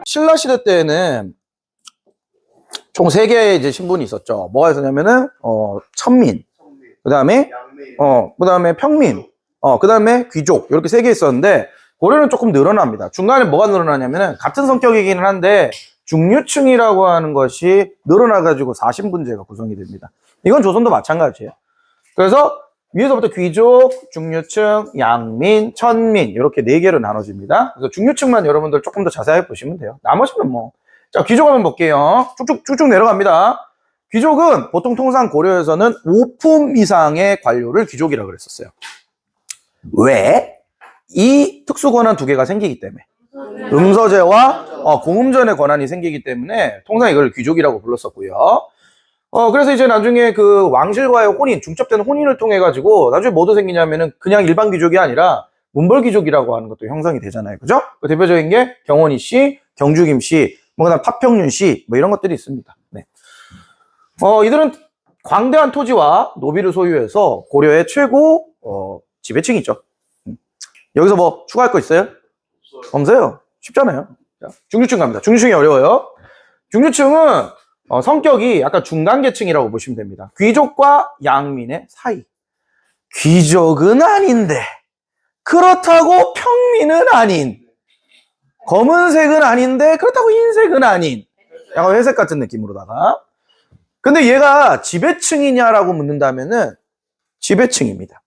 신라 시대 때에는 총 3개의 이제 신분이 있었죠. 뭐가 있었냐면은, 천민. 그 다음에, 그 다음에 평민. 그 다음에 귀족. 이렇게 3개 있었는데, 고려는 조금 늘어납니다. 중간에 뭐가 늘어나냐면은, 같은 성격이기는 한데, 중류층이라고 하는 것이 늘어나가지고 4신분제가 구성이 됩니다. 이건 조선도 마찬가지예요. 그래서 위에서부터 귀족, 중류층, 양민, 천민 이렇게 4개로 나눠집니다. 그래서 중류층만 여러분들 조금 더 자세하게 보시면 돼요. 나머지는 뭐. 자, 귀족 한번 볼게요. 쭉쭉 내려갑니다. 귀족은 보통 통상 고려에서는 5품 이상의 관료를 귀족이라고 그랬었어요. 왜? 이 특수권한 2개가 생기기 때문에. 음서제와 공음전의 권한이 생기기 때문에 통상 이걸 귀족이라고 불렀었고요. 그래서 이제 나중에 그 왕실과의 혼인, 중첩되는 혼인을 통해 가지고 나중에 뭐도 생기냐면은 그냥 일반 귀족이 아니라 문벌 귀족이라고 하는 것도 형성이 되잖아요. 그죠? 그 대표적인 게 경원희 씨, 경주김 씨, 그다음 파평윤 씨, 뭐 이런 것들이 있습니다. 네. 이들은 광대한 토지와 노비를 소유해서 고려의 최고, 지배층이죠. 여기서 뭐 추가할 거 있어요? 없어요. 쉽잖아요. 자, 중류층 갑니다. 중류층이 어려워요. 중류층은 성격이 약간 중간계층이라고 보시면 됩니다. 귀족과 양민의 사이. 귀족은 아닌데 그렇다고 평민은 아닌, 검은색은 아닌데 그렇다고 흰색은 아닌, 약간 회색 같은 느낌으로다가. 근데 얘가 지배층이냐라고 묻는다면은 지배층입니다.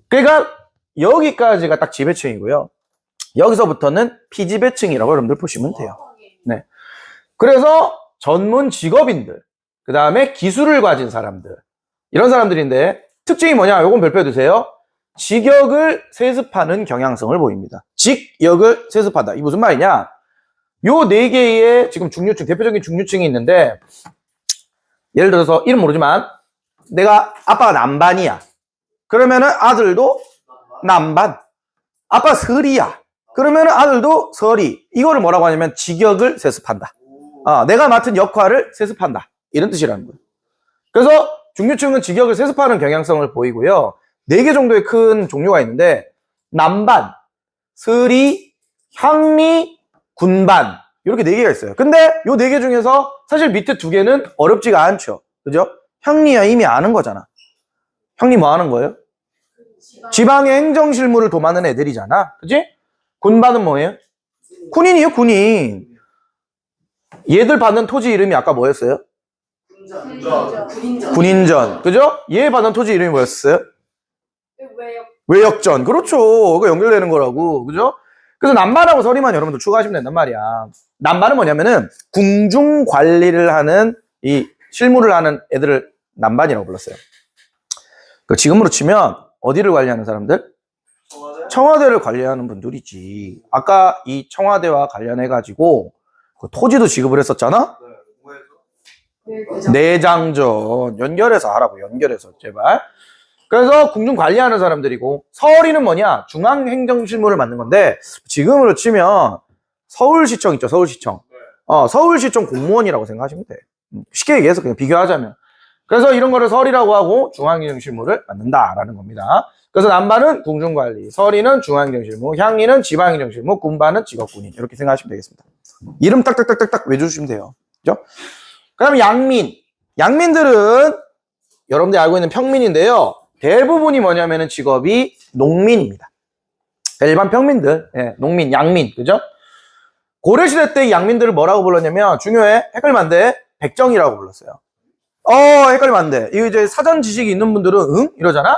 그러니까 여기까지가 딱 지배층이고요. 여기서부터는 피지배층이라고 여러분들 보시면 돼요. 네. 그래서 전문 직업인들, 그 다음에 기술을 가진 사람들, 이런 사람들인데 특징이 뭐냐? 요건 별표해 두세요. 직역을 세습하는 경향성을 보입니다. 직역을 세습하다. 이 무슨 말이냐? 요 4개의 지금 중류층, 대표적인 중류층이 있는데, 예를 들어서 이름 모르지만 내가 아빠가 남반이야. 그러면은 아들도 남반. 아빠 설이야. 그러면은 아들도 설이. 이거를 뭐라고 하냐면 직역을 세습한다. 내가 맡은 역할을 세습한다. 이런 뜻이라는 거예요. 그래서 중류층은 직역을 세습하는 경향성을 보이고요. 4개 정도의 큰 종류가 있는데, 남반, 설이, 향리, 군반, 이렇게 4개가 있어요. 근데 이 4개 중에서 사실 밑에 2개는 어렵지가 않죠. 그죠? 향리야 이미 아는 거잖아. 향리 뭐 하는 거예요? 지방의 행정실무를 도맡는 애들이잖아. 그지? 군반은 뭐예요? 군인이요, 군인. 얘들 받는 토지 이름이 아까 뭐였어요? 군인전. 그죠? 얘 받는 토지 이름이 뭐였어요? 외역전. 그렇죠. 이거 연결되는 거라고. 그죠? 그래서 남반하고 서리만 여러분들 추가하시면 된단 말이야. 남반은 뭐냐면은 궁중 관리를 하는, 이 실무를 하는 애들을 남반이라고 불렀어요. 지금으로 치면 어디를 관리하는 사람들? 청와대를 관리하는 분들이지. 아까 이 청와대와 관련해가지고 그 토지도 지급을 했었잖아? 내장전. 연결해서 하라고, 연결해서, 제발. 그래서 궁중 관리하는 사람들이고, 서리는 뭐냐? 중앙행정실무를 맡는 건데, 지금으로 치면 서울시청 있죠, 서울시청. 서울시청 공무원이라고 생각하시면 돼. 쉽게 얘기해서 그냥 비교하자면. 그래서 이런 거를 서리라고 하고 중앙행정실무를 맡는다라는 겁니다. 그래서 남반은 궁중관리, 서리는 중앙행정실무, 향리는 지방행정실무, 군반은 직업군인. 이렇게 생각하시면 되겠습니다. 이름 딱딱딱딱딱 외워주시면 돼요. 그죠? 그 다음에 양민. 양민들은 여러분들이 알고 있는 평민인데요. 대부분이 뭐냐면은 직업이 농민입니다. 일반 평민들, 농민, 양민, 그죠? 고려시대 때 이 양민들을 뭐라고 불렀냐면, 중요해. 헷갈리면 안 돼. 백정이라고 불렀어요. 헷갈리면 안 돼. 이거 이제 사전 지식이 있는 분들은, 응? 이러잖아?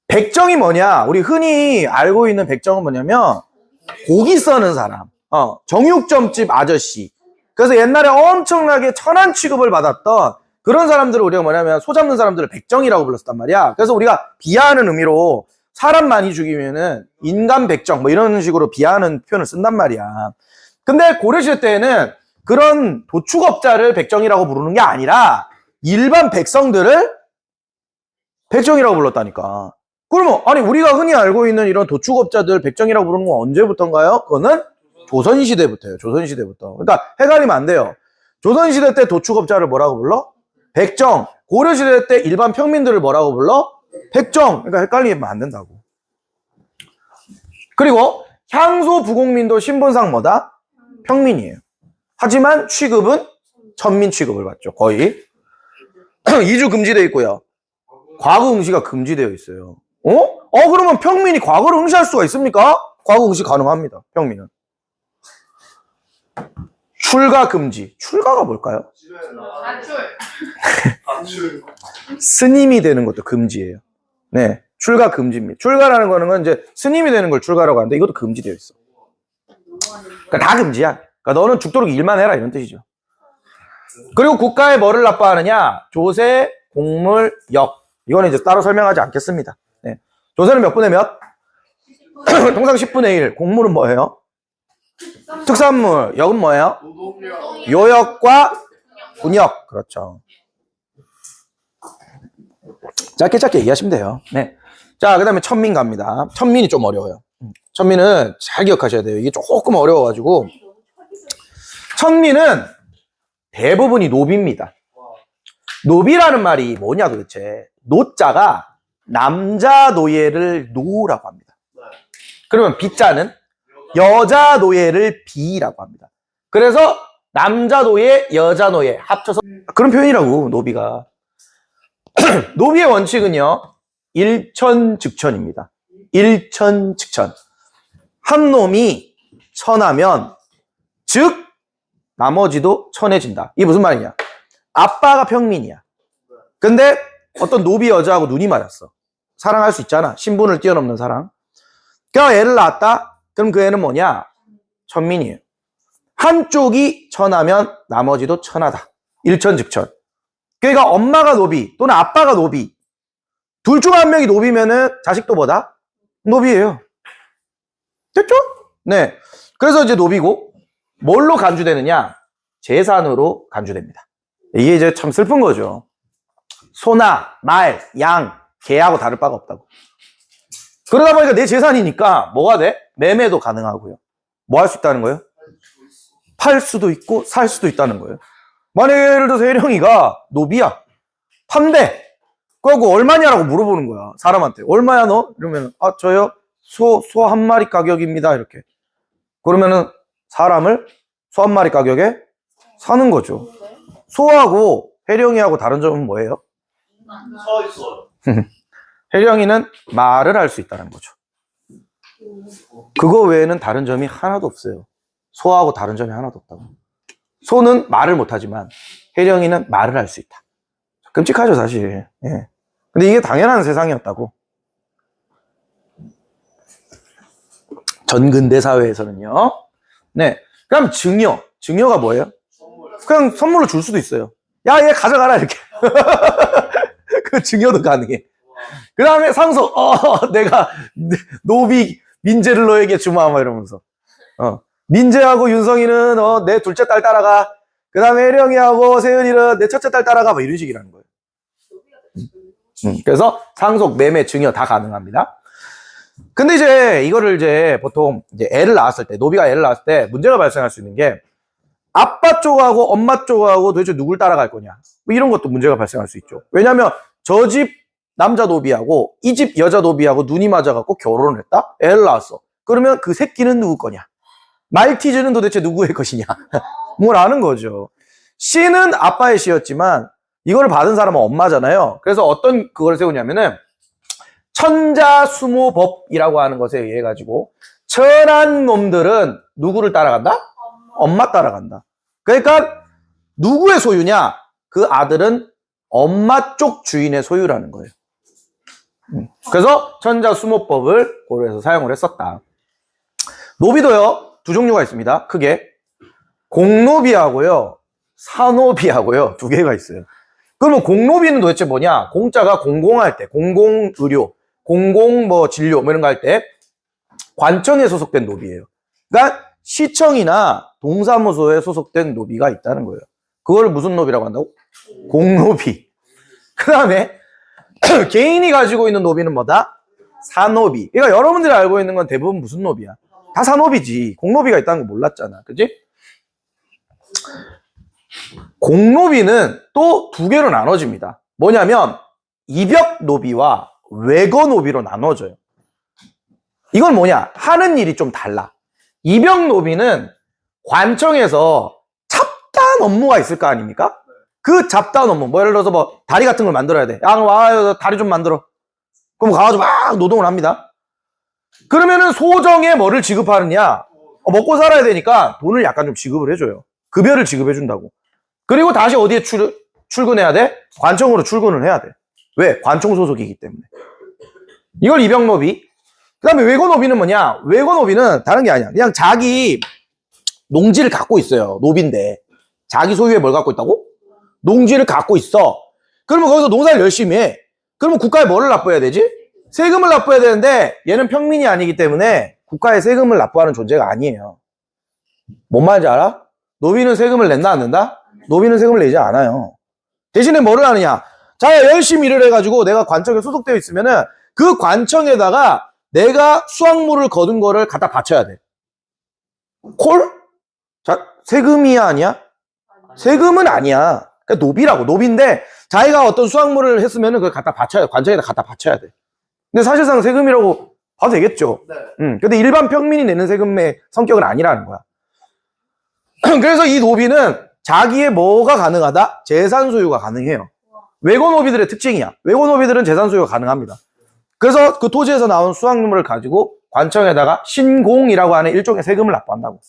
백정이 뭐냐? 우리 흔히 알고 있는 백정은 뭐냐면, 고기 써는 사람. 정육점집 아저씨. 그래서 옛날에 엄청나게 천한 취급을 받았던 그런 사람들을 우리가 뭐냐면 소 잡는 사람들을 백정이라고 불렀단 말이야. 그래서 우리가 비하하는 의미로 사람 많이 죽이면은 인간 백정 뭐 이런 식으로 비하하는 표현을 쓴단 말이야. 근데 고려시대 때에는 그런 도축업자를 백정이라고 부르는 게 아니라 일반 백성들을 백정이라고 불렀다니까. 그러면 아니 우리가 흔히 알고 있는 이런 도축업자들 백정이라고 부르는 건 언제부터인가요? 그거는 조선시대부터예요. 조선시대부터. 그러니까 헷갈리면 안 돼요. 조선시대 때 도축업자를 뭐라고 불러? 백정. 고려시대 때 일반 평민들을 뭐라고 불러? 백정. 그러니까 헷갈리면 안 된다고. 그리고 향소 부공민도 신분상 뭐다? 평민이에요. 하지만 취급은 천민 취급을 받죠. 거의. 이주 금지되어 있고요. 과거 응시가 금지되어 있어요. 그러면 평민이 과거를 응시할 수가 있습니까? 과거 응시 가능합니다. 평민은. 출가 금지. 출가가 뭘까요? 가출. 스님이 되는 것도 금지예요. 네. 출가 금지입니다. 출가라는 거는 이제 스님이 되는 걸 출가라고 하는데 이것도 금지되어 있어. 그러니까 다 금지야. 그러니까 너는 죽도록 일만 해라 이런 뜻이죠. 그리고 국가에 뭐를 납부하느냐? 조세, 공물, 역. 이거는 이제 따로 설명하지 않겠습니다. 네. 조세는 몇 분의 몇? 통상 10분의 1. 공물은 뭐예요? 특산물. 역은 뭐예요? 노동력. 요역과 군역. 그렇죠. 짧게 얘기하시면 돼요. 네. 자, 그 다음에 천민 갑니다. 천민이 좀 어려워요. 천민은 잘 기억하셔야 돼요. 이게 조금 어려워가지고. 천민은 대부분이 노비입니다. 노비라는 말이 뭐냐 도대체. 노자가 남자 노예를 노라고 합니다. 그러면 비자는 여자 노예를 비라고 합니다. 그래서 남자 노예, 여자 노예 합쳐서 그런 표현이라고 노비가. 노비의 원칙은요. 일천즉천입니다. 일천즉천. 한 놈이 천하면 즉 나머지도 천해진다. 이게 무슨 말이냐? 아빠가 평민이야. 근데 어떤 노비 여자하고 눈이 맞았어. 사랑할 수 있잖아. 신분을 뛰어넘는 사랑. 그러니까 애를 낳았다? 그럼 그 애는 뭐냐? 천민이에요. 한쪽이 천하면 나머지도 천하다. 일천즉천. 그러니까 엄마가 노비 또는 아빠가 노비. 둘 중 한 명이 노비면은 자식도 뭐다? 노비예요. 됐죠? 네. 그래서 이제 노비고 뭘로 간주되느냐? 재산으로 간주됩니다. 이게 이제 참 슬픈 거죠. 소나 말, 양, 개하고 다를 바가 없다고. 그러다 보니까 내 재산이니까 뭐가 돼? 매매도 가능하고요. 뭐 할 수 있다는 거예요? 팔 수도 있고 살 수도 있다는 거예요. 만약에 예를 들어서 혜령이가 노비야. 판대. 그거 얼마냐라고 물어보는 거야. 사람한테. 얼마야 너? 이러면 저요? 소 한 마리 가격입니다. 이렇게. 그러면은 사람을 소 한 마리 가격에 사는 거죠. 소하고 혜령이하고 다른 점은 뭐예요? 서 있어요. 혜령이는 말을 할 수 있다는 거죠. 그거 외에는 다른 점이 하나도 없어요. 소하고 다른 점이 하나도 없다고. 소는 말을 못하지만 혜령이는 말을 할 수 있다. 끔찍하죠 사실. 예. 근데 이게 당연한 세상이었다고. 전근대 사회에서는요. 네. 그럼 증여. 증여가 뭐예요? 그냥 선물로 줄 수도 있어요. 야, 얘 가져가라 이렇게. 그 증여도 가능해. 그 다음에 상속. 내가 노비 민재를 너에게 주마 막 이러면서. 민재하고 윤성이는 내 둘째 딸 따라가. 그 다음에 혜령이하고 세은이는 내 첫째 딸 따라가. 뭐 이런 식이라는 거예요. 그래서 상속, 매매, 증여 다 가능합니다. 근데 이제 이거를 이제 보통 이제 애를 낳았을 때, 노비가 애를 낳았을 때 문제가 발생할 수 있는 게 아빠 쪽하고 엄마 쪽하고 도대체 누굴 따라갈 거냐. 뭐 이런 것도 문제가 발생할 수 있죠. 왜냐면 저 집 남자 노비하고 이 집 여자 노비하고 눈이 맞아갖고 결혼을 했다? 애를 낳았어. 그러면 그 새끼는 누구 거냐? 말티즈는 도대체 누구의 것이냐? 뭘 아는 거죠. 씨는 아빠의 씨였지만 이걸 받은 사람은 엄마잖아요. 그래서 어떤 그걸 세우냐면은 천자수모법이라고 하는 것에 의해 가지고 천한 놈들은 누구를 따라간다? 엄마 따라간다. 그러니까 누구의 소유냐? 그 아들은 엄마 쪽 주인의 소유라는 거예요. 그래서 천자수모법을 고려해서 사용을 했었다. 노비도요, 두 종류가 있습니다. 크게. 공노비하고요, 사노비하고요, 두 개가 있어요. 그러면 공노비는 도대체 뭐냐? 공자가 공공할 때, 공공의료, 공공 뭐 진료 뭐 이런 거 할 때 관청에 소속된 노비예요. 그러니까 시청이나 동사무소에 소속된 노비가 있다는 거예요. 그걸 무슨 노비라고 한다고? 공노비. 그 다음에 개인이 가지고 있는 노비는 뭐다? 사노비. 그러니까 여러분들이 알고 있는 건 대부분 무슨 노비야? 다 사노비지. 공노비가 있다는 거 몰랐잖아. 그치? 공노비는 또 두 개로 나눠집니다. 뭐냐면 입역 노비와 외거 노비로 나눠져요. 이건 뭐냐? 하는 일이 좀 달라. 입역 노비는 관청에서 잡다한 업무가 있을 거 아닙니까? 그 잡다한 업무, 뭐 예를 들어서 뭐 다리 같은 걸 만들어야 돼. 야, 와, 다리 좀 만들어. 그럼 가가지고 막 노동을 합니다. 그러면은 소정에 뭐를 지급하느냐? 먹고 살아야 되니까 돈을 약간 좀 지급을 해줘요. 급여를 지급해 준다고. 그리고 다시 어디에 출근해야 돼? 관청으로 출근을 해야 돼. 왜? 관청 소속이기 때문에. 이걸 입영노비. 그 다음에 외고노비는 뭐냐? 외고노비는 다른 게 아니야. 그냥 자기 농지를 갖고 있어요. 노비인데. 자기 소유에 뭘 갖고 있다고? 농지를 갖고 있어. 그러면 거기서 농사를 열심히 해. 그러면 국가에 뭐를 납부해야 되지? 세금을 납부해야 되는데 얘는 평민이 아니기 때문에 국가에 세금을 납부하는 존재가 아니에요. 뭔 말인지 알아? 노비는 세금을 낸다 안 낸다? 노비는 세금을 내지 않아요. 대신에 뭐를 하느냐? 자기가 열심히 일을 해가지고 내가 관청에 소속되어 있으면은 그 관청에다가 내가 수확물을 거둔 거를 갖다 바쳐야 돼. 콜? 자, 세금이야 아니야? 세금은 아니야. 그러니까 노비라고. 노비인데 자기가 어떤 수확물을 했으면은 그걸 갖다 바쳐야 돼. 관청에다 갖다 바쳐야 돼. 근데 사실상 세금이라고 봐도 되겠죠. 네. 근데 일반 평민이 내는 세금의 성격은 아니라는 거야. 그래서 이 노비는 자기의 뭐가 가능하다? 재산 소유가 가능해요. 외고노비들의 특징이야. 외고노비들은 재산 소유가 가능합니다. 그래서 그 토지에서 나온 수확물을 가지고 관청에다가 신공이라고 하는 일종의 세금을 납부한다고.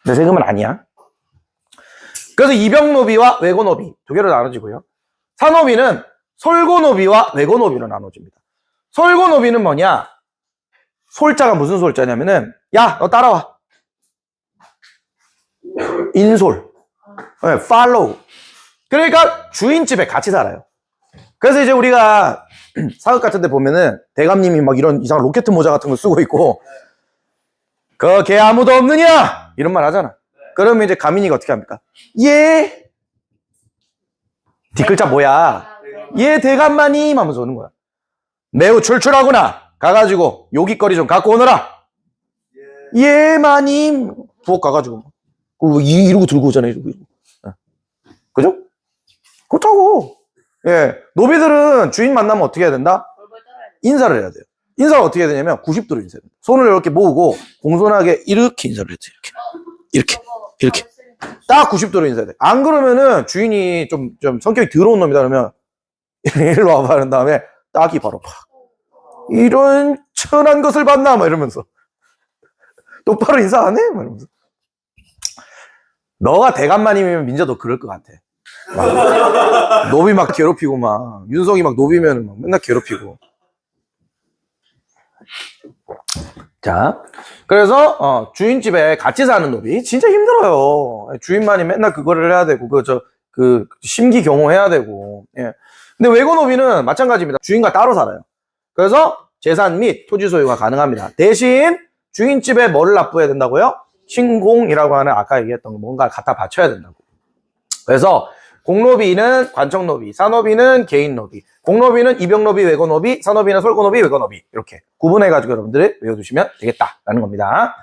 근데 세금은 아니야. 그래서 입영노비와 외고노비 두 개로 나눠지고요. 사노비는 솔고노비와 외고노비로 나눠집니다. 솔고노비는 뭐냐? 솔자가 무슨 솔자냐면은 야, 너 따라와. 인솔. 네, follow. 그러니까 주인집에 같이 살아요. 그래서 이제 우리가 사극 같은 데 보면은 대감님이 막 이런 이상한 로켓 모자 같은 거 쓰고 있고 개 아무도 없느냐? 이런 말 하잖아. 그러면 이제 가민이가 어떻게 합니까? 예. 뒷글자 뭐야? 예, 대감마님 하면서 오는 거야. 매우 출출하구나. 가가지고 요깃거리 좀 갖고 오너라. 예, 마님. 부엌 가가지고 이러고 들고 오잖아요. 이러고. 그죠? 그렇다고. 예, 노비들은 주인 만나면 어떻게 해야 된다? 인사를 해야 돼요. 인사를 어떻게 해야 되냐면 90도로 인사해야 돼요. 손을 이렇게 모으고 공손하게 이렇게 인사를 해야 돼요. 이렇게 딱 90도로 인사해야 돼. 안 그러면은 주인이 좀 성격이 더러운 놈이다 그러면 일로 와봐 그런 다음에 딱이 바로 팍. 이런 천한 것을 봤나? 막 이러면서 똑바로 인사 안 해? 막 이러면서. 너가 대감마님이면 민자도 그럴 것 같아. 막 노비 막 괴롭히고 막 윤석이 막 노비면 막 맨날 괴롭히고. 자, 그래서 주인집에 같이 사는 노비 진짜 힘들어요. 주인만이 맨날 그거를 해야 되고 그 심기 경호해야 되고. 예. 근데 외고노비는 마찬가지입니다. 주인과 따로 살아요. 그래서 재산 및 토지 소유가 가능합니다. 대신 주인집에 뭐를 납부해야 된다고요? 신공이라고 하는 아까 얘기했던 거 뭔가 갖다 바쳐야 된다고. 그래서 공노비는 관청노비, 사노비는 개인노비, 공노비는 입영노비, 외고노비, 사노비는 솔고노비, 외고노비 이렇게 구분해가지고 여러분들이 외워두시면 되겠다라는 겁니다.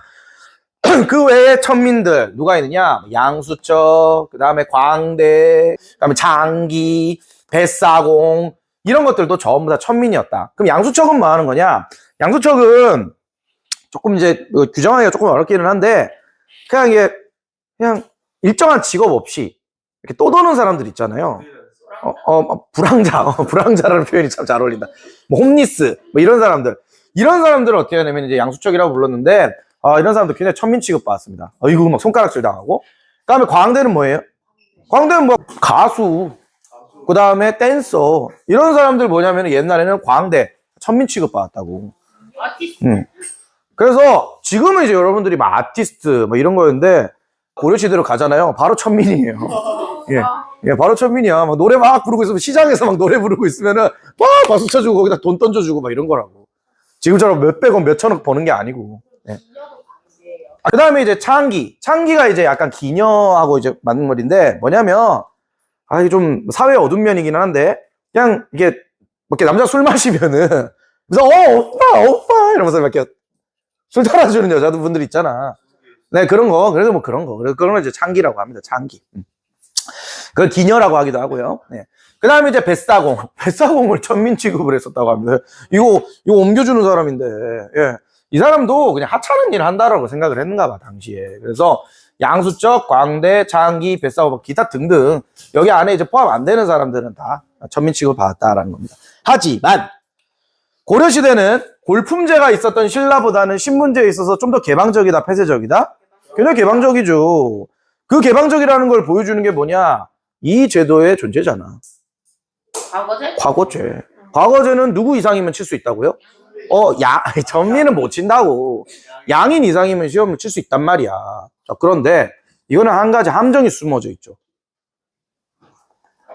그 외에 천민들 누가 있느냐? 양수척, 그 다음에 광대, 그 다음에 장기, 뱃사공 이런 것들도 전부 다 천민이었다. 그럼 양수척은 뭐 하는 거냐? 양수척은 조금 이제 규정하기가 조금 어렵기는 한데 그냥 일정한 직업 없이 이렇게 떠도는 사람들 있잖아요. 불황자라는 표현이 참 잘 어울린다. 뭐 홈리스 뭐 이런 사람들을 어떻게 하냐면 이제 양수척이라고 불렀는데 이런 사람들 굉장히 천민 취급받았습니다. 이거 막 손가락질 당하고. 그다음에 광대는 뭐예요? 광대는 뭐 가수, 그 다음에 댄서 이런 사람들 뭐냐면 옛날에는 광대 천민 취급받았다고. 그래서 지금은 이제 여러분들이 막 아티스트 뭐 이런 거였는데 고려시대로 가잖아요. 바로 천민이에요. 예, 바로 천민이야. 막 노래 막 부르고 있으면 시장에서 막 노래 부르고 있으면은 막 박수 쳐주고 거기다 돈 던져주고 막 이런 거라고. 지금처럼 몇백억 몇천억 버는 게 아니고. 예. 그 다음에 이제 창기가 이제 약간 기녀하고 이제 맞는 말인데 뭐냐면 이게 좀 사회 어두운 면이긴 한데 그냥 이게 뭐 이렇게 남자 술 마시면은 그래서 오빠 이러면서 이렇게 술 따라주는 여자분들 있잖아. 네, 그런 거. 그래서 뭐 그런 거. 그런 걸 이제 창기라고 합니다. 창기. 그걸 기녀라고 하기도 하고요. 네. 그 다음에 이제 뱃사공을 천민 취급을 했었다고 합니다. 이거 옮겨주는 사람인데, 예. 이 사람도 그냥 하찮은 일을 한다라고 생각을 했는가 봐, 당시에. 그래서 양수적, 광대, 장기, 뱃사고, 기타 등등 여기 안에 이제 포함 안 되는 사람들은 다 천민 취급을 받았다라는 겁니다. 하지만 고려시대는 골품제가 있었던 신라보다는 신문제에 있어서 좀 더 개방적이다, 폐쇄적이다? 굉장히 개방적이죠. 그 개방적이라는 걸 보여주는 게 뭐냐? 이 제도의 존재잖아. 과거제? 과거제. 과거제는 누구 이상이면 칠 수 있다고요? 전민은 못 친다고. 양인 이상이면 시험을 칠 수 있단 말이야. 자, 그런데 이거는 한 가지 함정이 숨어져 있죠.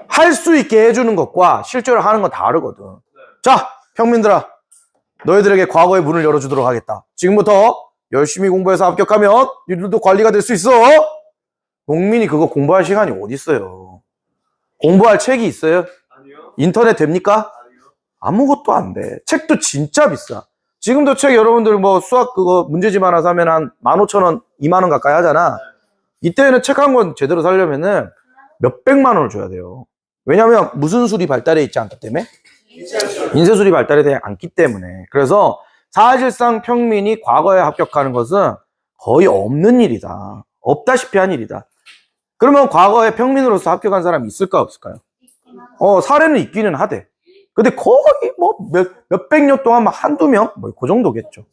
할 수 있게 해주는 것과 실제로 하는 건 다르거든. 자, 평민들아, 너희들에게 과거의 문을 열어주도록 하겠다. 지금부터 열심히 공부해서 합격하면 너희들도 관리가 될 수 있어. 농민이 그거 공부할 시간이 어디 있어요? 공부할 책이 있어요? 아니요. 인터넷 됩니까? 아니요. 아무것도 안 돼. 책도 진짜 비싸. 지금도 책 여러분들 뭐 수학 그거 문제집 하나 사면 한 15,000원, 2만원 가까이 하잖아. 이때는 책 한 권 제대로 사려면은 몇백만 원을 줘야 돼요. 왜냐면 무슨 술이 발달해 있지 않기 때문에? 인쇄술이 발달해 않기 때문에. 그래서 사실상 평민이 과거에 합격하는 것은 거의 없는 일이다. 없다시피 한 일이다. 그러면 과거에 평민으로서 합격한 사람이 있을까 없을까요? 사례는 있기는 하대. 근데 거의 뭐 몇백 년 동안 막 한두 명? 뭐 그 정도겠죠.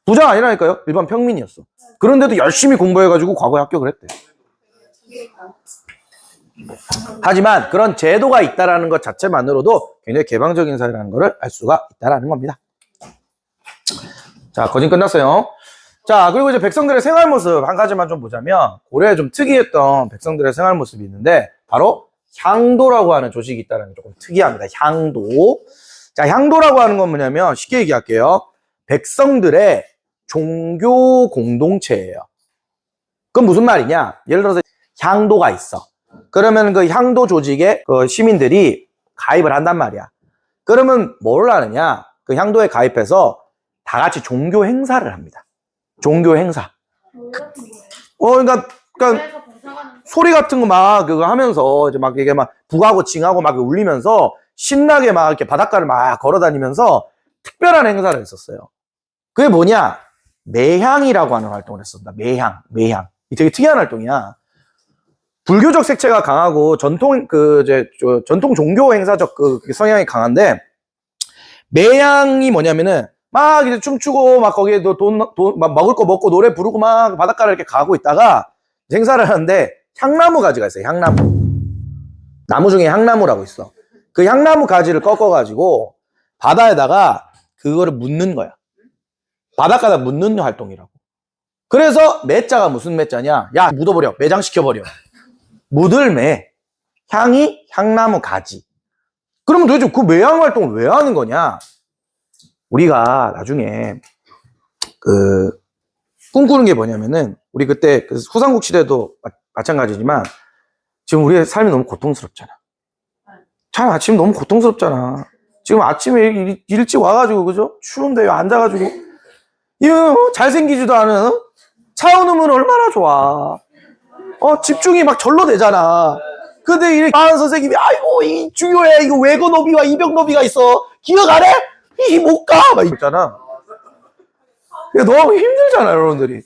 부자 아니라니까요. 일반 평민이었어. 그런데도 열심히 공부해가지고 과거에 합격을 했대. 하지만 그런 제도가 있다라는 것 자체만으로도 굉장히 개방적인 사회라는 것을 알 수가 있다라는 겁니다. 자, 거진 끝났어요. 자, 그리고 이제 백성들의 생활 모습 한 가지만 좀 보자면 고려에 좀 특이했던 백성들의 생활 모습이 있는데 바로 향도라고 하는 조직이 있다는 게 조금 특이합니다. 향도. 자, 향도라고 하는 건 뭐냐면 쉽게 얘기할게요. 백성들의 종교 공동체예요. 그건 무슨 말이냐? 예를 들어서 향도가 있어. 그러면 그 향도 조직에 그 시민들이 가입을 한단 말이야. 그러면 뭘 하느냐? 그 향도에 가입해서 다 같이 종교 행사를 합니다. 종교 행사. 그러니까 소리 같은 거 막 그거 하면서 이제 막 이게 막 북하고 징하고 막 울리면서 신나게 막 이렇게 바닷가를 막 걸어 다니면서 특별한 행사를 했었어요. 그게 뭐냐? 매향이라고 하는 활동을 했었다. 매향. 이 되게 특이한 활동이야. 불교적 색채가 강하고 전통 전통 종교 행사적 그 성향이 강한데 매향이 뭐냐면은 막 이제 춤추고 막 거기에 막 먹을 거 먹고 노래 부르고 막 바닷가를 이렇게 가고 있다가 행사를 하는데 향나무 가지가 있어요. 향나무. 나무 중에 향나무라고 있어. 그 향나무 가지를 꺾어가지고 바다에다가 그거를 묻는 거야. 바닷가에다 묻는 활동이라고. 그래서 매자가 무슨 매자냐? 야, 묻어버려. 매장시켜버려. 묻을 매. 향이 향나무 가지. 그러면 도대체 그 매향 활동을 왜 하는 거냐? 우리가 나중에 꿈꾸는 게 뭐냐면은 우리 그때 후삼국 시대도 마찬가지지만 지금 우리의 삶이 너무 고통스럽잖아. 참 아침 너무 고통스럽잖아. 지금 아침에 일찍 와가지고 그죠? 추운데 앉아가지고 이거 잘생기지도 않은 차은우면 얼마나 좋아. 집중이 막 절로 되잖아. 근데 이 마은 선생님이 아이고 이 중요해 이거 외고노비와 이병노비가 있어 기억 안 해? 이 못 가 막 있잖아. 너무 힘들잖아 여러분들이.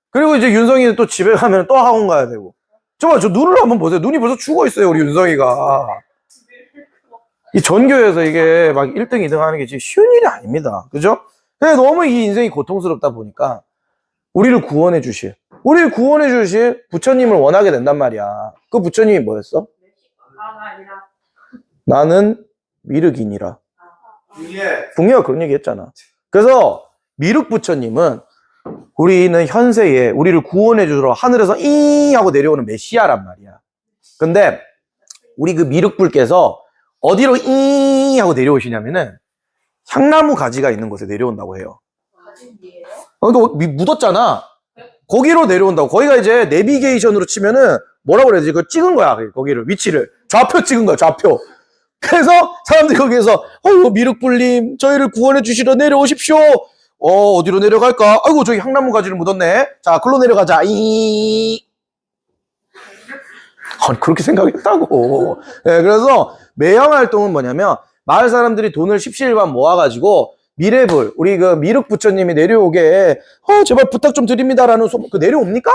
그리고 이제 윤성이는 또 집에 가면 또 학원 가야 되고. 저 눈을 한번 보세요. 눈이 벌써 죽어 있어요 우리 윤성이가. 이 전교에서 이게 막 1등 2등 하는 게 쉬운 일이 아닙니다. 그죠? 근데 너무 이 인생이 고통스럽다 보니까 우리를 구원해 주실 부처님을 원하게 된단 말이야. 그 부처님이 뭐였어? 나는 미륵이니라. 붕예가 그런 얘기 했잖아. 그래서 미륵 부처님은 우리는 현세에 우리를 구원해 주러 하늘에서 이 하고 내려오는 메시아란 말이야. 근데 우리 그 미륵불께서 어디로 이 하고 내려오시냐면은 향나무 가지가 있는 곳에 내려온다고 해요. 그러니까 묻었잖아. 거기로 내려온다고. 거기가 이제 내비게이션으로 치면은 뭐라고 그래야지? 그 찍은 거야. 거기를 위치를 좌표 찍은 거야. 좌표. 그래서 사람들이 거기에서 미륵불님 저희를 구원해 주시러 내려오십시오. 어디로 내려갈까? 아이고 저기 향나무 가지를 묻었네. 자 글로 내려가자. 그렇게 생각했다고. 네, 그래서 매형 활동은 뭐냐면 마을 사람들이 돈을 십시일반 모아가지고 미래불 우리 그 미륵 부처님이 내려오게 제발 부탁 좀 드립니다라는 소문. 그 내려옵니까?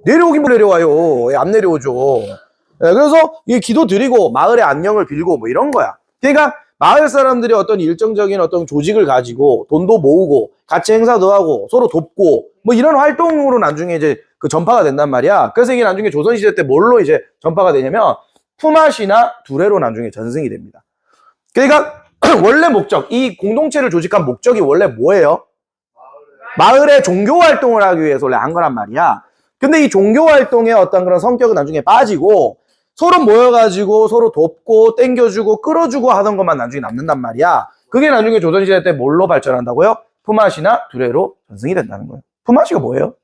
내려오긴 내려와요. 예, 안 내려오죠. 예, 그래서 이 기도 드리고 마을의 안녕을 빌고 뭐 이런 거야. 그러니까 마을 사람들이 어떤 일정적인 어떤 조직을 가지고 돈도 모으고 같이 행사도 하고 서로 돕고 뭐 이런 활동으로 나중에 이제 그 전파가 된단 말이야. 그래서 이게 나중에 조선시대 때 뭘로 이제 전파가 되냐면 품앗이나 두레로 나중에 전승이 됩니다. 그러니까 원래 목적, 이 공동체를 조직한 목적이 원래 뭐예요? 마을의 종교 활동을 하기 위해서 원래 한 거란 말이야. 근데 이 종교 활동의 어떤 그런 성격은 나중에 빠지고 서로 모여가지고 서로 돕고 땡겨주고 끌어주고 하던 것만 나중에 남는단 말이야. 그게 나중에 조선시대 때 뭘로 발전한다고요? 품앗이나 두레로 전승이 된다는 거예요. 품앗이가 뭐예요?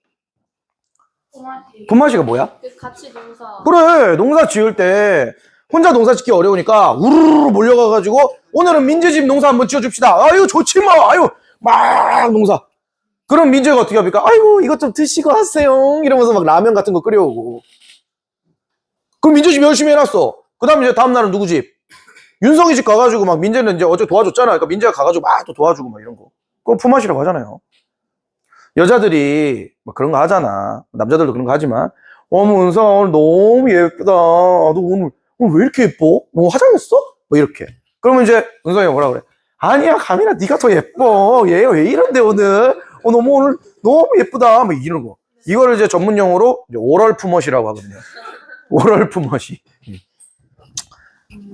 품앗이가 뭐야? 같이 농사. 그래, 농사 지을 때 혼자 농사 짓기 어려우니까 우르르 몰려가가지고 오늘은 민재집 농사 한번 지어줍시다. 아유 좋지 뭐. 아유 막 농사. 그럼 민재가 어떻게 합니까? 아이고 이것 좀 드시고 하세요. 이러면서 막 라면 같은 거 끓여오고. 그럼 민재 집 열심히 해놨어. 그 다음에 이제 다음날은 누구 집? 윤성이 집 가가지고 막 민재는 이제 어제 도와줬잖아. 그러니까 민재가 가가지고 막 또 도와주고 막 이런 거. 그럼 품앗이라고 하잖아요. 여자들이 막 그런 거 하잖아. 남자들도 그런 거 하지만. 어머 은성아 오늘 너무 예쁘다. 너 오늘 왜 이렇게 예뻐? 뭐 화장했어? 뭐 이렇게. 그러면 이제 은성이가 뭐라 그래? 아니야 가민아 네가 더 예뻐. 얘 왜 이런데 오늘? 너무 오늘 너무 예쁘다. 뭐 이런 거. 이거를 이제 전문 용어로 이제 오럴 품앗이라고 하거든요. 오럴 품앗이.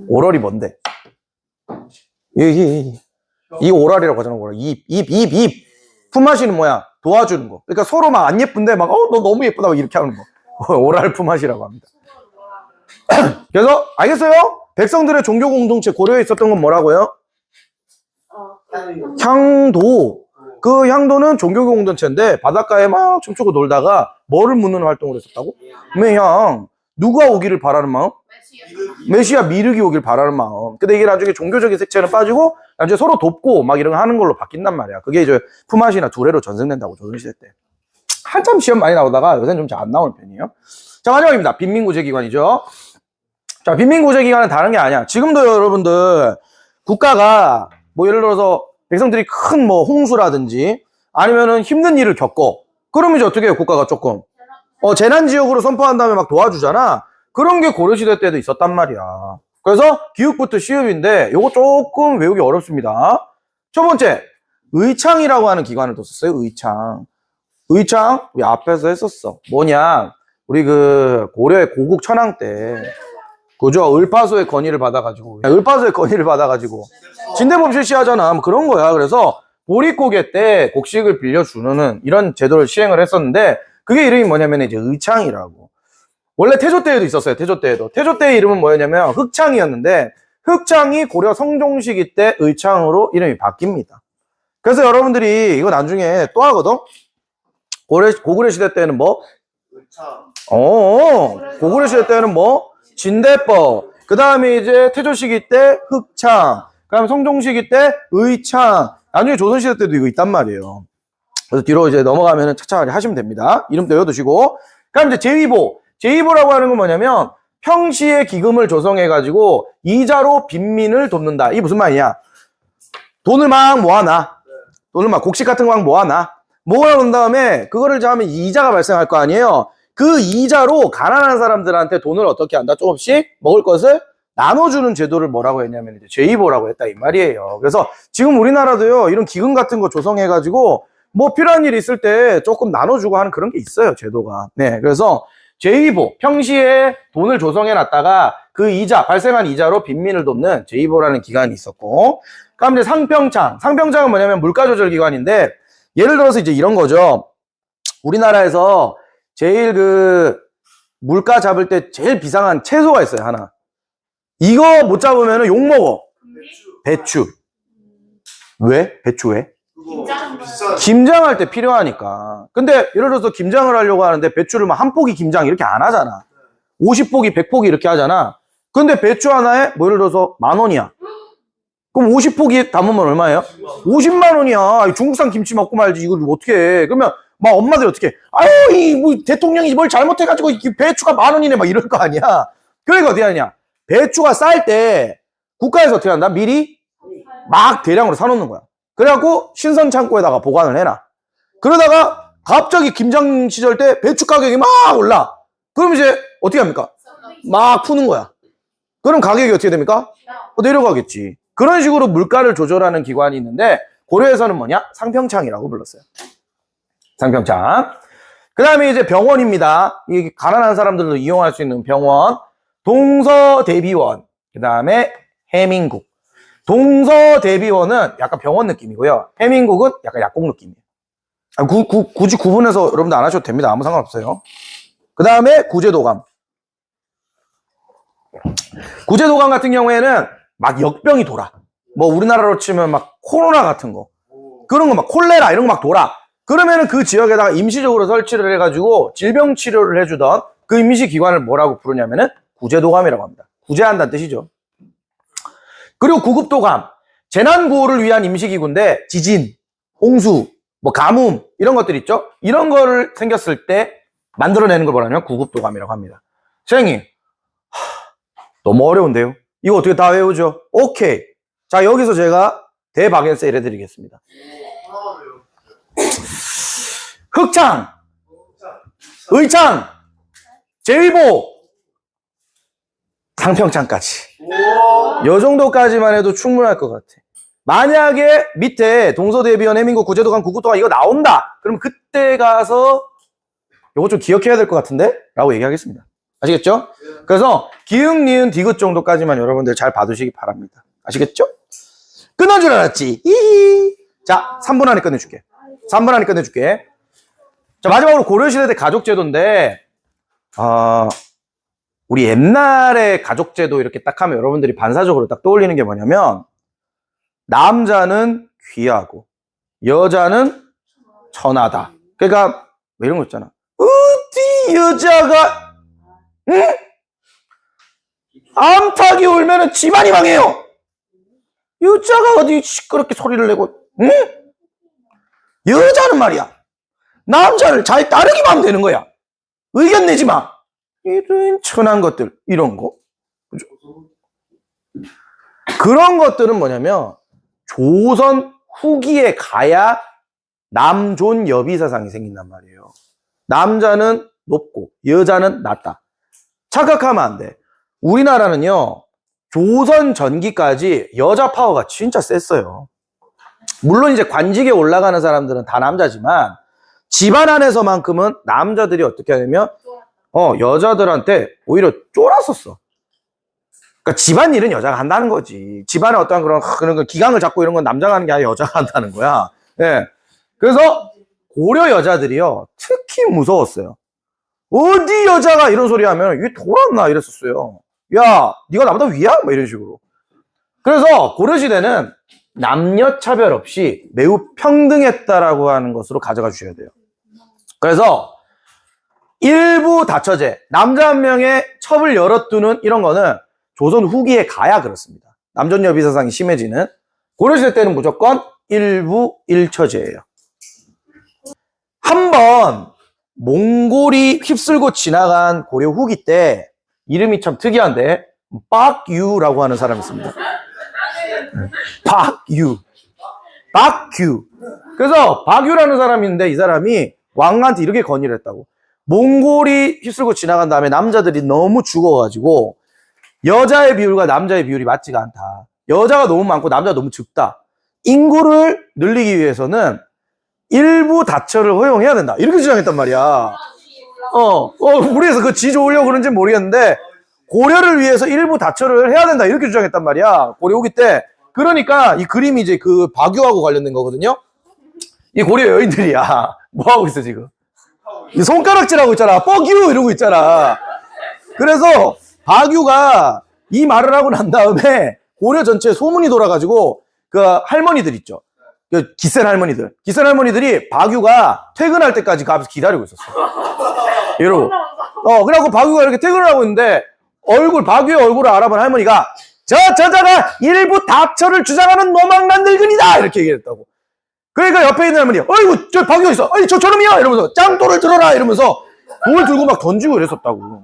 오럴이 뭔데? 이 오랄이라고 하잖아. 오랄. 입. 품앗이는 뭐야? 도와주는 거. 그러니까 서로 막 안 예쁜데 막 너 너무 예쁘다 막 이렇게 하는 거. 오랄 품앗이라고 합니다. 그래서 알겠어요? 백성들의 종교 공동체 고려에 있었던 건 뭐라고요? 향도. 그 향도는 종교 공동체인데 바닷가에 막 춤추고 놀다가 뭐를 묻는 활동을 했었다고? 매향. 누가 오기를 바라는 마음? 메시아 미륵이 오길 바라는 마음. 근데 이게 나중에 종교적인 색채는 빠지고 나중에 서로 돕고 막 이런 거 하는 걸로 바뀐단 말이야. 그게 이제 품앗이나 두레로 전승된다고 조선시대 때. 한참 시험 많이 나오다가 요새는 좀 잘 안 나오는 편이에요. 자 마지막입니다. 빈민구제기관이죠. 자 빈민구제기관은 다른 게 아니야. 지금도 여러분들 국가가 뭐 예를 들어서 백성들이 큰 뭐 홍수라든지 아니면은 힘든 일을 겪어. 그러면 이제 어떻게 해요? 국가가 조금 재난지역으로 선포한 다음에 막 도와주잖아. 그런 게 고려시대 때도 있었단 말이야. 그래서 기육부터 시읍인데 요거 조금 외우기 어렵습니다. 첫 번째, 의창이라고 하는 기관을 뒀었어요. 의창 우리 앞에서 했었어. 뭐냐, 우리 그 고려의 고국 천황 때 그죠? 을파소의 건의를 받아가지고 진대법 실시하잖아. 뭐 그런 거야. 그래서 보릿고개 때 곡식을 빌려주는 이런 제도를 시행을 했었는데 그게 이름이 뭐냐면 이제 의창이라고. 원래 태조 때에도 있었어요. 태조 때의 이름은 뭐였냐면 흑창이었는데 흑창이 고려 성종시기 때 의창으로 이름이 바뀝니다. 그래서 여러분들이 이거 나중에 또 하거든. 고구려 시대 때는 뭐? 고구려 시대 때는 뭐? 진대법. 그 다음에 이제 태조 시기 때 흑창. 그 다음에 성종 시기 때 의창. 나중에 조선 시대 때도 이거 있단 말이에요. 그래서 뒤로 이제 넘어가면은 차차하게 하시면 됩니다. 이름도 외워두시고. 그다음 이제 제위보라고 하는 건 뭐냐면 평시에 기금을 조성해가지고 이자로 빈민을 돕는다. 이게 무슨 말이냐? 돈을 막 모아놔. 곡식 같은 거 막 모아놔. 모아놓은 다음에 그거를 이제 하면 이자가 발생할 거 아니에요. 그 이자로 가난한 사람들한테 돈을 어떻게 한다? 조금씩 먹을 것을 나눠주는 제도를 뭐라고 했냐면 이제 제위보라고 했다 이 말이에요. 그래서 지금 우리나라도요 이런 기금 같은 거 조성해가지고 뭐 필요한 일 있을 때 조금 나눠주고 하는 그런 게 있어요 제도가. 네, 그래서 제위보, 평시에 돈을 조성해놨다가 그 이자, 발생한 이자로 빈민을 돕는 제위보라는 기관이 있었고, 그다음 이제 상평장은 뭐냐면 물가조절 기관인데, 예를 들어서 이제 이런 거죠. 우리나라에서 제일 그 물가 잡을 때 제일 비상한 채소가 있어요, 하나. 이거 못 잡으면 욕먹어. 배추. 왜? 배추 왜? 김장할 때 필요하니까. 근데 예를 들어서 김장을 하려고 하는데 배추를 막 한 포기 김장 이렇게 안 하잖아. 50포기, 100포기 이렇게 하잖아. 근데 배추 하나에 뭐 예를 들어서 10,000원이야. 그럼 50포기 담으면 얼마예요? 50만 원이야. 중국산 김치 먹고 말지 이걸 어떻게 해. 그러면 막 엄마들이 어떻게 해. 아유 이 뭐 대통령이 뭘 잘못해가지고 배추가 10,000원이네 막 이럴 거 아니야. 그러니까 어떻게 하냐. 배추가 쌀 때 국가에서 어떻게 한다? 미리 막 대량으로 사놓는 거야. 그래갖고 신선 창고에다가 보관을 해놔. 그러다가 갑자기 김장 시절 때 배추 가격이 막 올라. 그럼 이제 어떻게 합니까? 막 푸는 거야. 그럼 가격이 어떻게 됩니까? 내려가겠지. 그런 식으로 물가를 조절하는 기관이 있는데 고려에서는 뭐냐? 상평창이라고 불렀어요. 상평창. 그 다음에 이제 병원입니다. 이 가난한 사람들도 이용할 수 있는 병원. 동서대비원. 그 다음에 해민국. 동서대비원은 약간 병원 느낌이고요. 해민국은 약간 약국 느낌이에요. 굳이 구분해서 여러분들 안 하셔도 됩니다. 아무 상관없어요. 그 다음에 구제도감. 구제도감 같은 경우에는 막 역병이 돌아. 뭐 우리나라로 치면 막 코로나 같은 거. 그런 거 막 콜레라 이런 거 막 돌아. 그러면은 그 지역에다가 임시적으로 설치를 해가지고 질병 치료를 해주던 그 임시기관을 뭐라고 부르냐면은 구제도감이라고 합니다. 구제한다는 뜻이죠. 그리고 구급도감. 재난구호를 위한 임시기구인데 지진, 홍수, 뭐 가뭄 이런 것들 있죠. 이런 거를 생겼을 때 만들어내는 걸 뭐라면 구급도감이라고 합니다. 선생님 너무 어려운데요. 이거 어떻게 다 외우죠? 오케이. 자, 여기서 제가 대박연세일 해드리겠습니다. 흑창, 의창, 제일보, 상평창까지. 요 정도까지만 해도 충분할 것 같아. 만약에 밑에 동서대비원, 해민국, 구제도감, 구급도감 이거 나온다. 그럼 그때 가서 요거 좀 기억해야 될 것 같은데? 라고 얘기하겠습니다. 아시겠죠? 그래서 기흥, 니은, 디귿 정도까지만 여러분들 잘 봐두시기 바랍니다. 아시겠죠? 끝난 줄 알았지? 히히. 자, 3분 안에 끝내줄게. 3분 안에 끝내줄게. 자, 마지막으로 고려시대 때 가족제도인데, 우리 옛날에 가족제도 이렇게 딱 하면 여러분들이 반사적으로 딱 떠올리는 게 뭐냐면, 남자는 귀하고, 여자는 천하다. 그러니까, 뭐 이런 거 있잖아. 어디 여자가, 응? 암탉이 울면은 집안이 망해요. 여자가 어디 시끄럽게 소리를 내고, 응? 여자는 말이야. 남자를 잘 따르기만 하면 되는 거야. 의견 내지 마. 이런 천한 것들, 이런 거. 그죠? 그런 것들은 뭐냐면, 조선 후기에 가야 남존 여비 사상이 생긴단 말이에요. 남자는 높고, 여자는 낮다. 착각하면 안 돼. 우리나라는요, 조선 전기까지 여자 파워가 진짜 셌어요. 물론 이제 관직에 올라가는 사람들은 다 남자지만, 집안 안에서만큼은 남자들이 어떻게 하냐면, 여자들한테 오히려 쫄았었어. 그러니까 집안일은 여자가 한다는 거지. 집안에 어떤 그런 기강을 잡고 이런 건 남자가 하는 게 아니라 여자가 한다는 거야. 예. 그래서 고려 여자들이요, 특히 무서웠어요. 어디 여자가 이런 소리 하면, 이게 돌았나? 이랬었어요. 야, 네가 나보다 위야? 뭐 이런 식으로. 그래서 고려시대는 남녀 차별 없이 매우 평등했다라고 하는 것으로 가져가 주셔야 돼요. 그래서 일부 다처제, 남자 한 명의 첩을 열어두는 이런 거는 조선 후기에 가야 그렇습니다. 남존여비 사상이 심해지는. 고려시대 때는 무조건 일부 일처제예요. 한번 몽골이 휩쓸고 지나간 고려 후기 때 이름이 참 특이한데 박유라고 하는 사람이 있습니다. 박유. 그래서 박유라는 사람이 있는데 이 사람이 왕한테 이렇게 건의를 했다고. 몽골이 휩쓸고 지나간 다음에 남자들이 너무 죽어가지고 여자의 비율과 남자의 비율이 맞지가 않다. 여자가 너무 많고 남자가 너무 적다. 인구를 늘리기 위해서는 일부 다처를 허용해야 된다. 이렇게 주장했단 말이야. 우리에서 그 지 좋으려고 그런지 모르겠는데 고려를 위해서 일부 다처를 해야 된다. 이렇게 주장했단 말이야. 고려 후기 때. 그러니까 이 그림이 이제 그 박유하고 관련된 거거든요. 이 고려 여인들이야. 뭐 하고 있어 지금? 이 손가락질하고 있잖아. 뻑유 이러고 있잖아. 그래서 박유가 이 말을 하고 난 다음에 고려 전체에 소문이 돌아가지고 그 할머니들 있죠. 그 기센 할머니들이 박유가 퇴근할 때까지 가면서 기다리고 있었어. 이러고. 그래갖고 박유가 이렇게 퇴근을 하고 있는데 박유의 얼굴을 알아본 할머니가 저 저자가 일부 다처를 주장하는 노망난 늙은이다 이렇게 얘기했다고. 그러니까 옆에 있는 할머니, 어이구 저 박유가 있어, 아니 저 저놈이야 이러면서 짱돌을 들어라 이러면서 돌 들고 막 던지고 이랬었다고.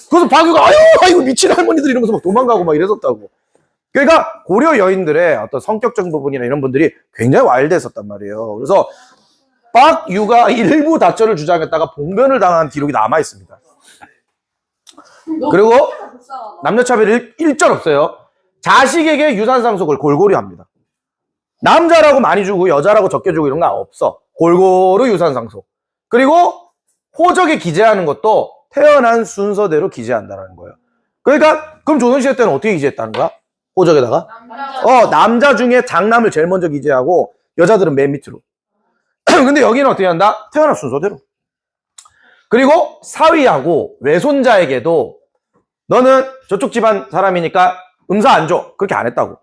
그래서 박유가 아이고 미친 할머니들 이러면서 막 도망가고 막 이랬었다고. 그러니까 고려 여인들의 어떤 성격적 부분이나 이런 분들이 굉장히 와일드했었단 말이에요. 그래서 박유가 일부 다처를 주장했다가 봉변을 당한 기록이 남아 있습니다. 그리고 남녀차별 일절 없어요. 자식에게 유산상속을 골고루 합니다. 남자라고 많이 주고 여자라고 적게 주고 이런 거 없어. 골고루 유산상속. 그리고 호적에 기재하는 것도 태어난 순서대로 기재한다는 거예요. 그러니까 그럼 조선시대 때는 어떻게 기재했다는 거야? 호적에다가? 남자 중에 장남을 제일 먼저 기재하고 여자들은 맨 밑으로. 근데 여기는 어떻게 한다? 태어난 순서대로. 그리고 사위하고 외손자에게도 너는 저쪽 집안 사람이니까 음서 안 줘. 그렇게 안 했다고.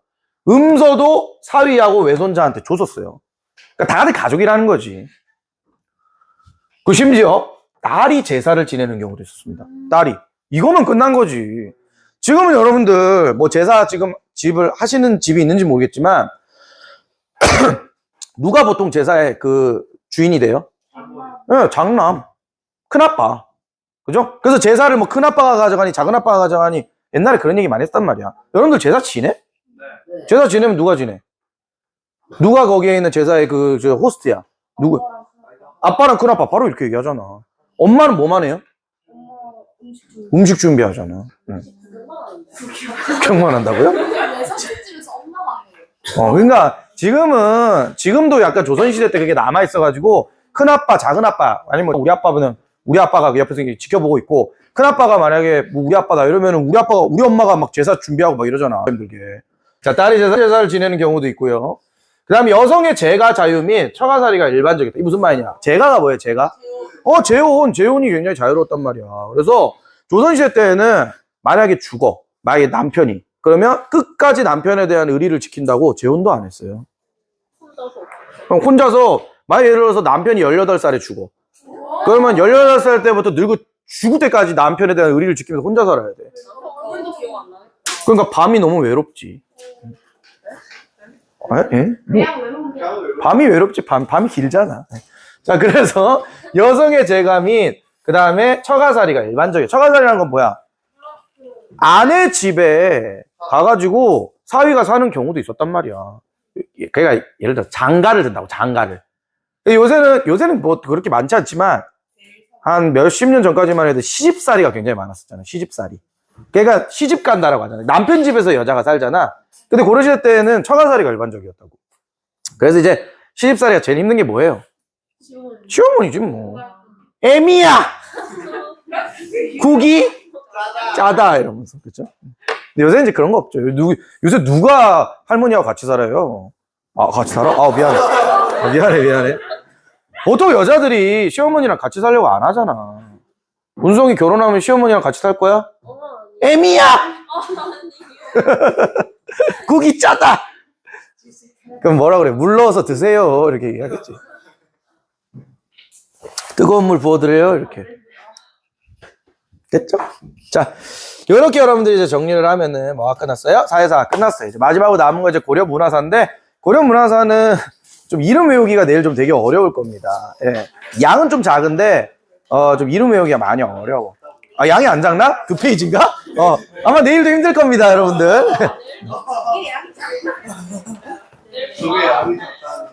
음서도 사위하고 외손자한테 줬었어요. 그러니까 다들 가족이라는 거지. 그 심지어 딸이 제사를 지내는 경우도 있었습니다. 딸이. 이거면 끝난 거지. 지금은 여러분들 뭐 제사 지금 집을 하시는 집이 있는지 모르겠지만 누가 보통 제사의 그 주인이 돼요? 네, 장남. 큰아빠. 그죠? 그래서 제사를 뭐 큰아빠가 가져가니 작은아빠가 가져가니 옛날에 그런 얘기 많이 했단 말이야. 여러분들 제사 지내? 네. 제사 지내면 누가 지내? 누가 거기에 있는 제사의 그 저 호스트야? 누구? 아빠랑 큰아빠 바로 이렇게 얘기하잖아. 엄마는 뭐만 해요? 음식 준비하잖아. 응. 경만 한다고요? 외삼촌집에서 엄마가 해요. 그러니까 지금도 약간 조선시대 때 그게 남아있어가지고 큰아빠, 작은아빠, 아니면 우리 아빠는 우리 아빠가 그 옆에서 지켜보고 있고 큰아빠가 만약에 뭐 우리 아빠다 이러면은 우리 엄마가 막 제사 준비하고 막 이러잖아. 힘들게. 자, 딸이 제사를 지내는 경우도 있고요. 그 다음에 여성의 재가 자유 및 처가살이가 일반적이다. 이 무슨 말이냐? 재가가 뭐예요, 재가? 재혼이 굉장히 자유로웠단 말이야. 그래서 조선시대 때에는 만약에 죽어, 만약에 남편이, 그러면 끝까지 남편에 대한 의리를 지킨다고 재혼도 안 했어요. 혼자서, 만약에 예를 들어서 남편이 18살에 죽어. 그러면 18살 때부터 늙고 죽을 때까지 남편에 대한 의리를 지키면서 혼자 살아야 돼. 얼굴도 기억 안 나요? 그러니까 밤이 너무 외롭지. 예? 그냥 외로운 게 밤이 외롭지. 밤이 길잖아. 자, 그래서 여성의 재가 및 그 다음에 처가살이가 일반적이에요. 처가살이라는 건 뭐야? 아내 집에 가가지고 사위가 사는 경우도 있었단 말이야. 그러니까 예를 들어 장가를 든다고, 장가를. 요새는 뭐 그렇게 많지 않지만 한 몇십 년 전까지만 해도 시집살이가 굉장히 많았었잖아. 시집살이. 그러니까 시집 간다라고 하잖아. 남편 집에서 여자가 살잖아. 근데 고려시대 때는 처가살이가 일반적이었다고. 그래서 이제 시집살이가 제일 힘든 게 뭐예요? 시어머니지 뭐. 애미야! 국이 짜다 이러면서. 그쵸? 근데 요새는 이제 그런 거 없죠. 요새 누가 할머니하고 같이 살아요? 같이 살아? 미안해. 보통 여자들이 시어머니랑 같이 살려고 안 하잖아. 운송이 결혼하면 시어머니랑 같이 살 거야? 애미야! 국이 짜다! 그럼 뭐라 그래? 물 넣어서 드세요. 이렇게 얘기하겠지. 뜨거운 물 부어드려요. 이렇게. 됐죠? 자, 이렇게 여러분들이 이제 정리를 하면은 뭐가 끝났어요? 사회사가 끝났어요. 이제 마지막으로 남은 거 이제 고려문화사인데, 고려문화사는 좀 이름 외우기가 내일 좀 되게 어려울 겁니다. 예. 양은 좀 작은데, 좀 이름 외우기가 많이 어려워. 양이 안 작나? 그 페이지인가? 아마 내일도 힘들 겁니다, 여러분들. 이게 양이 작나? 저게 양이 작다.